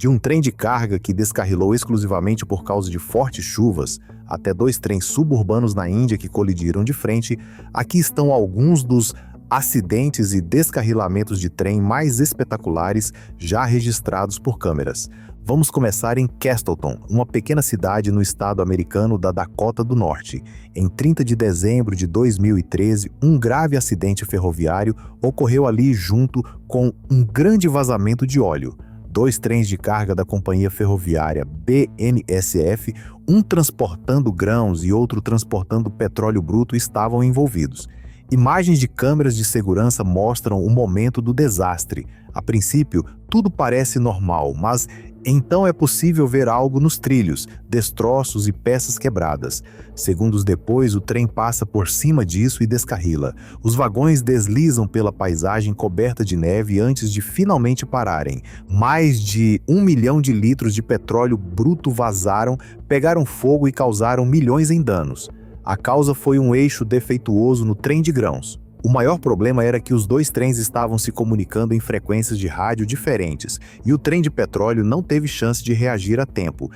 De um trem de carga que descarrilou exclusivamente por causa de fortes chuvas, até dois trens suburbanos na Índia que colidiram de frente, aqui estão alguns dos acidentes e descarrilamentos de trem mais espetaculares já registrados por câmeras. Vamos começar em Castleton, uma pequena cidade no estado americano da Dakota do Norte. Em 30 de dezembro de 2013, um grave acidente ferroviário ocorreu ali junto com um grande vazamento de óleo. Dois trens de carga da companhia ferroviária BNSF, um transportando grãos e outro transportando petróleo bruto, estavam envolvidos. Imagens de câmeras de segurança mostram o momento do desastre. A princípio, tudo parece normal, mas então é possível ver algo nos trilhos, destroços e peças quebradas. Segundos depois, o trem passa por cima disso e descarrila. Os vagões deslizam pela paisagem coberta de neve antes de finalmente pararem. Mais de 1 milhão de litros de petróleo bruto vazaram, pegaram fogo e causaram milhões em danos. A causa foi um eixo defeituoso no trem de grãos. O maior problema era que os dois trens estavam se comunicando em frequências de rádio diferentes, e o trem de petróleo não teve chance de reagir a tempo.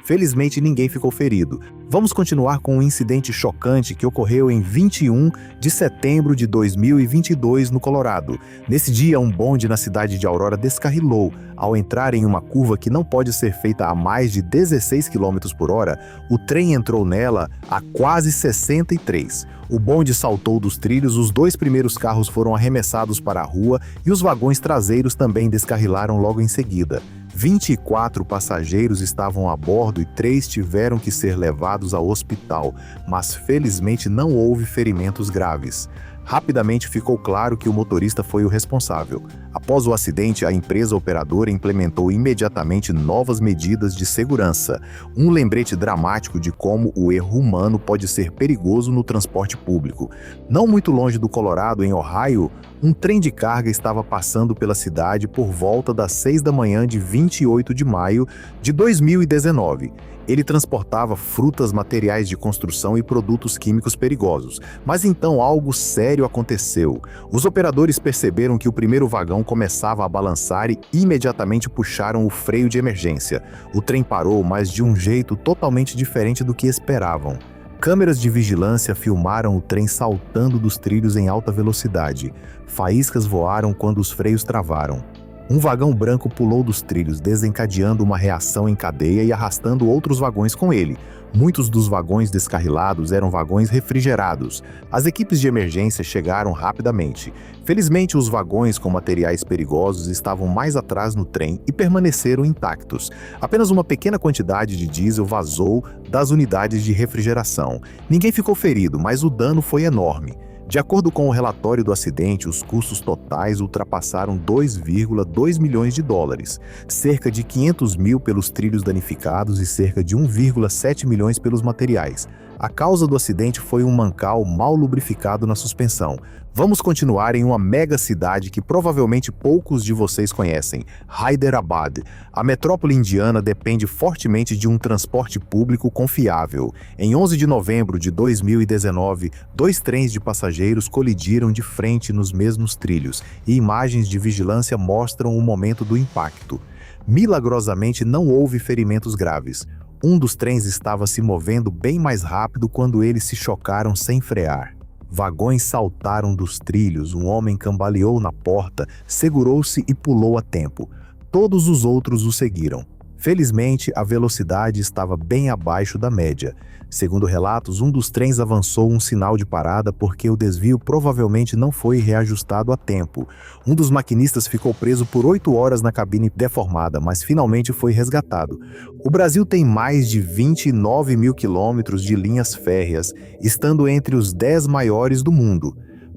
Felizmente, ninguém ficou ferido. Vamos continuar com um incidente chocante que ocorreu em 21 de setembro de 2022 no Colorado. Nesse dia, um bonde na cidade de Aurora descarrilou. Ao entrar em uma curva que não pode ser feita a mais de 16 km por hora, o trem entrou nela a quase 63. O bonde saltou dos trilhos, os dois primeiros carros foram arremessados para a rua e os vagões traseiros também descarrilaram logo em seguida. 24 passageiros estavam a bordo e 3 tiveram que ser levados ao hospital, mas felizmente não houve ferimentos graves. Rapidamente ficou claro que o motorista foi o responsável. Após o acidente, a empresa operadora implementou imediatamente novas medidas de segurança. Um lembrete dramático de como o erro humano pode ser perigoso no transporte público. Não muito longe do Colorado, em Ohio, um trem de carga estava passando pela cidade por volta das 6 da manhã de 28 de maio de 2019. Ele transportava frutas, materiais de construção e produtos químicos perigosos. Mas então algo sério aconteceu. Os operadores perceberam que o primeiro vagão começava a balançar e imediatamente puxaram o freio de emergência. O trem parou, mas de um jeito totalmente diferente do que esperavam. Câmeras de vigilância filmaram o trem saltando dos trilhos em alta velocidade. Faíscas voaram quando os freios travaram. Um vagão branco pulou dos trilhos, desencadeando uma reação em cadeia e arrastando outros vagões com ele. Muitos dos vagões descarrilados eram vagões refrigerados. As equipes de emergência chegaram rapidamente. Felizmente, os vagões com materiais perigosos estavam mais atrás no trem e permaneceram intactos. Apenas uma pequena quantidade de diesel vazou das unidades de refrigeração. Ninguém ficou ferido, mas o dano foi enorme. De acordo com o relatório do acidente, os custos totais ultrapassaram 2,2 milhões de dólares, cerca de 500 mil pelos trilhos danificados e cerca de 1,7 milhões pelos materiais. A causa do acidente foi um mancal mal lubrificado na suspensão. Vamos continuar em uma mega cidade que provavelmente poucos de vocês conhecem, Hyderabad. A metrópole indiana depende fortemente de um transporte público confiável. Em 11 de novembro de 2019, dois trens de passageiros colidiram de frente nos mesmos trilhos e imagens de vigilância mostram o momento do impacto. Milagrosamente, não houve ferimentos graves. Um dos trens estava se movendo bem mais rápido quando eles se chocaram sem frear. Vagões saltaram dos trilhos, um homem cambaleou na porta, segurou-se e pulou a tempo. Todos os outros o seguiram. Felizmente, a velocidade estava bem abaixo da média. Segundo relatos, um dos trens avançou um sinal de parada porque o desvio provavelmente não foi reajustado a tempo. Um dos maquinistas ficou preso por 8 horas na cabine deformada, mas finalmente foi resgatado. O Brasil tem mais de 29 mil quilômetros de linhas férreas, estando entre os 10 maiores do mundo.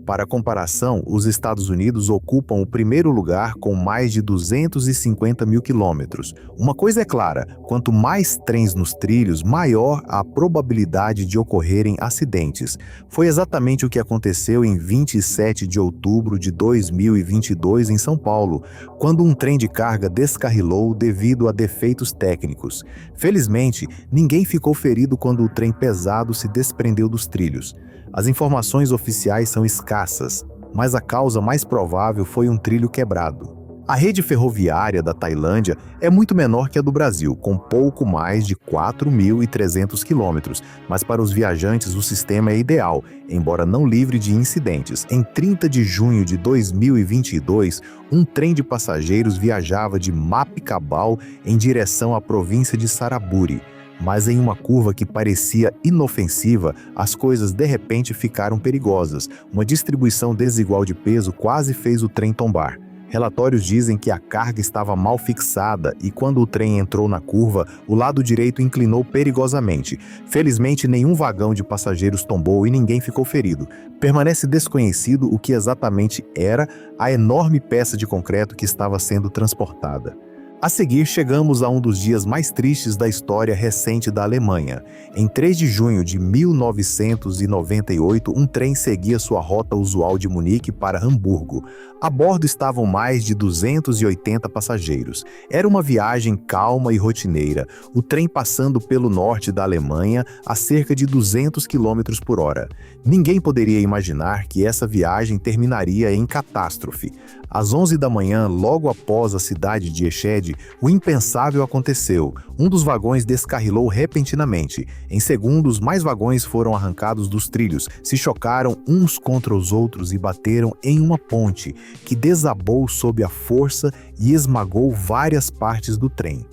Para comparação, os Estados Unidos ocupam o primeiro lugar com mais de 250 mil quilômetros. Uma coisa é clara, quanto mais trens nos trilhos, maior a probabilidade de ocorrerem acidentes. Foi exatamente o que aconteceu em 27 de outubro de 2022 em São Paulo, quando um trem de carga descarrilou devido a defeitos técnicos. Felizmente, ninguém ficou ferido quando o trem pesado se desprendeu dos trilhos. As informações oficiais são escassas, mas a causa mais provável foi um trilho quebrado. A rede ferroviária da Tailândia é muito menor que a do Brasil, com pouco mais de 4.300 quilômetros, mas para os viajantes o sistema é ideal, embora não livre de incidentes. Em 30 de junho de 2022, um trem de passageiros viajava de Mapicabal em direção à província de Saraburi. Mas em uma curva que parecia inofensiva, as coisas de repente ficaram perigosas. Uma distribuição desigual de peso quase fez o trem tombar. Relatórios dizem que a carga estava mal fixada e quando o trem entrou na curva, o lado direito inclinou perigosamente. Felizmente, nenhum vagão de passageiros tombou e ninguém ficou ferido. Permanece desconhecido o que exatamente era a enorme peça de concreto que estava sendo transportada. A seguir, chegamos a um dos dias mais tristes da história recente da Alemanha. Em 3 de junho de 1998, um trem seguia sua rota usual de Munique para Hamburgo. A bordo estavam mais de 280 passageiros. Era uma viagem calma e rotineira, o trem passando pelo norte da Alemanha a cerca de 200 km por hora. Ninguém poderia imaginar que essa viagem terminaria em catástrofe. Às 11 da manhã, logo após a cidade de Eschede, o impensável aconteceu. Um dos vagões descarrilou repentinamente. Em segundos, mais vagões foram arrancados dos trilhos, se chocaram uns contra os outros e bateram em uma ponte, que desabou sob a força e esmagou várias partes do trem.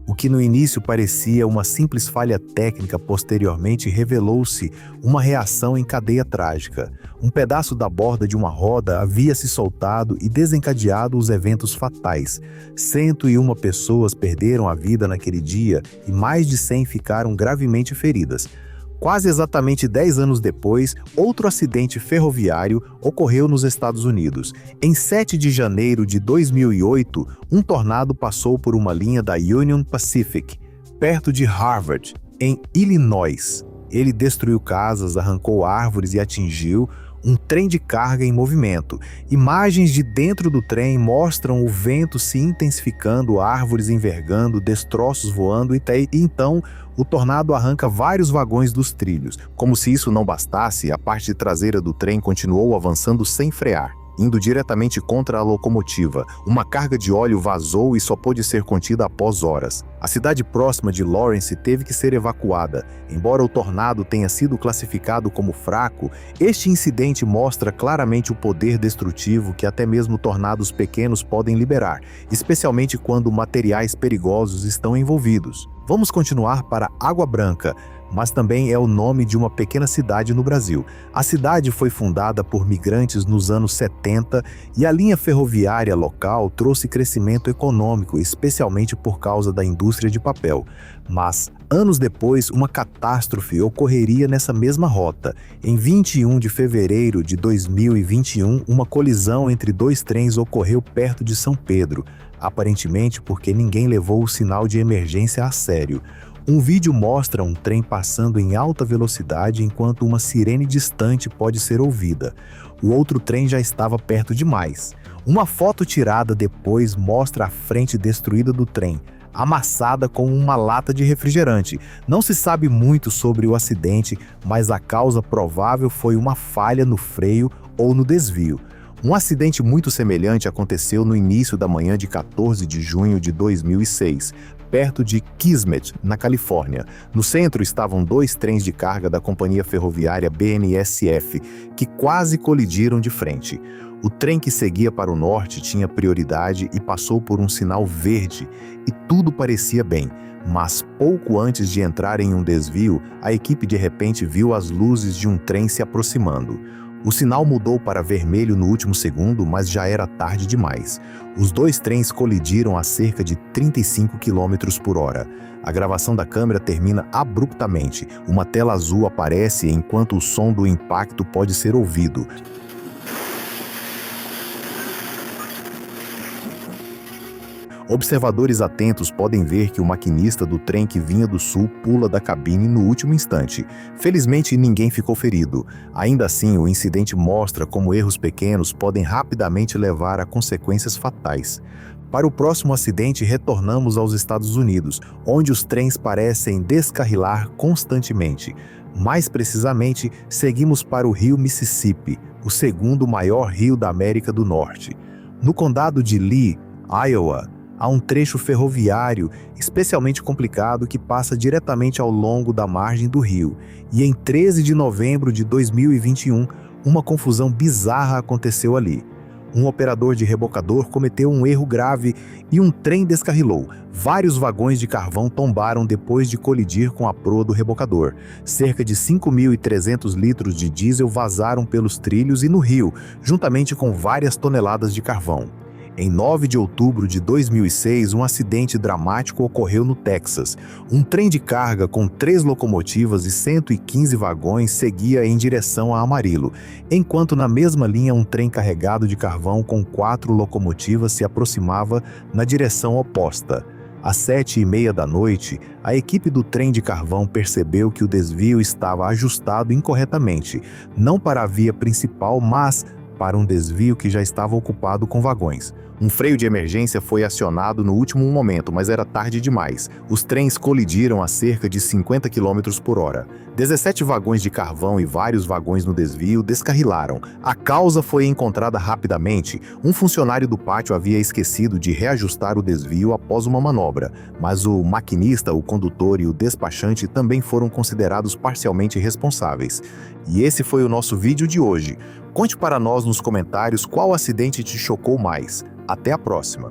O que no início parecia uma simples falha técnica, posteriormente revelou-se uma reação em cadeia trágica. Um pedaço da borda de uma roda havia se soltado e desencadeado os eventos fatais. 101 pessoas perderam a vida naquele dia e mais de 100 ficaram gravemente feridas. Quase exatamente 10 anos depois, outro acidente ferroviário ocorreu nos Estados Unidos. Em 7 de janeiro de 2008, um tornado passou por uma linha da Union Pacific, perto de Harvard, em Illinois. Ele destruiu casas, arrancou árvores e atingiu um trem de carga em movimento. Imagens de dentro do trem mostram o vento se intensificando, árvores envergando, destroços voando e então o tornado arranca vários vagões dos trilhos. Como se isso não bastasse, a parte traseira do trem continuou avançando sem frear, indo diretamente contra a locomotiva. Uma carga de óleo vazou e só pôde ser contida após horas. A cidade próxima de Lawrence teve que ser evacuada. Embora o tornado tenha sido classificado como fraco, este incidente mostra claramente o poder destrutivo que até mesmo tornados pequenos podem liberar, especialmente quando materiais perigosos estão envolvidos. Vamos continuar para Água Branca, mas também é o nome de uma pequena cidade no Brasil. A cidade foi fundada por migrantes nos anos 70 e a linha ferroviária local trouxe crescimento econômico, especialmente por causa da indústria de papel. Mas, anos depois, uma catástrofe ocorreria nessa mesma rota. Em 21 de fevereiro de 2021, uma colisão entre dois trens ocorreu perto de São Pedro, aparentemente porque ninguém levou o sinal de emergência a sério. Um vídeo mostra um trem passando em alta velocidade enquanto uma sirene distante pode ser ouvida. O outro trem já estava perto demais. Uma foto tirada depois mostra a frente destruída do trem, amassada com uma lata de refrigerante. Não se sabe muito sobre o acidente, mas a causa provável foi uma falha no freio ou no desvio. Um acidente muito semelhante aconteceu no início da manhã de 14 de junho de 2006, perto de Kismet, na Califórnia. No centro estavam dois trens de carga da companhia ferroviária BNSF, que quase colidiram de frente. O trem que seguia para o norte tinha prioridade e passou por um sinal verde, e tudo parecia bem. Mas pouco antes de entrar em um desvio, a equipe de repente viu as luzes de um trem se aproximando. O sinal mudou para vermelho no último segundo, mas já era tarde demais. Os dois trens colidiram a cerca de 35 km por hora. A gravação da câmera termina abruptamente. Uma tela azul aparece enquanto o som do impacto pode ser ouvido. Observadores atentos podem ver que o maquinista do trem que vinha do sul pula da cabine no último instante. Felizmente, ninguém ficou ferido. Ainda assim, o incidente mostra como erros pequenos podem rapidamente levar a consequências fatais. Para o próximo acidente, retornamos aos Estados Unidos, onde os trens parecem descarrilar constantemente. Mais precisamente, seguimos para o rio Mississippi, o segundo maior rio da América do Norte. No condado de Lee, Iowa, há um trecho ferroviário especialmente complicado que passa diretamente ao longo da margem do rio. E em 13 de novembro de 2021, uma confusão bizarra aconteceu ali. Um operador de rebocador cometeu um erro grave e um trem descarrilou. Vários vagões de carvão tombaram depois de colidir com a proa do rebocador. Cerca de 5.300 litros de diesel vazaram pelos trilhos e no rio, juntamente com várias toneladas de carvão. Em 9 de outubro de 2006, um acidente dramático ocorreu no Texas. Um trem de carga com 3 locomotivas e 115 vagões seguia em direção a Amarillo, enquanto na mesma linha um trem carregado de carvão com 4 locomotivas se aproximava na direção oposta. Às 7h30 da noite, a equipe do trem de carvão percebeu que o desvio estava ajustado incorretamente, não para a via principal, mas para um desvio que já estava ocupado com vagões. Um freio de emergência foi acionado no último momento, mas era tarde demais. Os trens colidiram a cerca de 50 km por hora. 17 vagões de carvão e vários vagões no desvio descarrilaram. A causa foi encontrada rapidamente. Um funcionário do pátio havia esquecido de reajustar o desvio após uma manobra, mas o maquinista, o condutor e o despachante também foram considerados parcialmente responsáveis. E esse foi o nosso vídeo de hoje. Conte para nós nos comentários qual acidente te chocou mais. Até a próxima!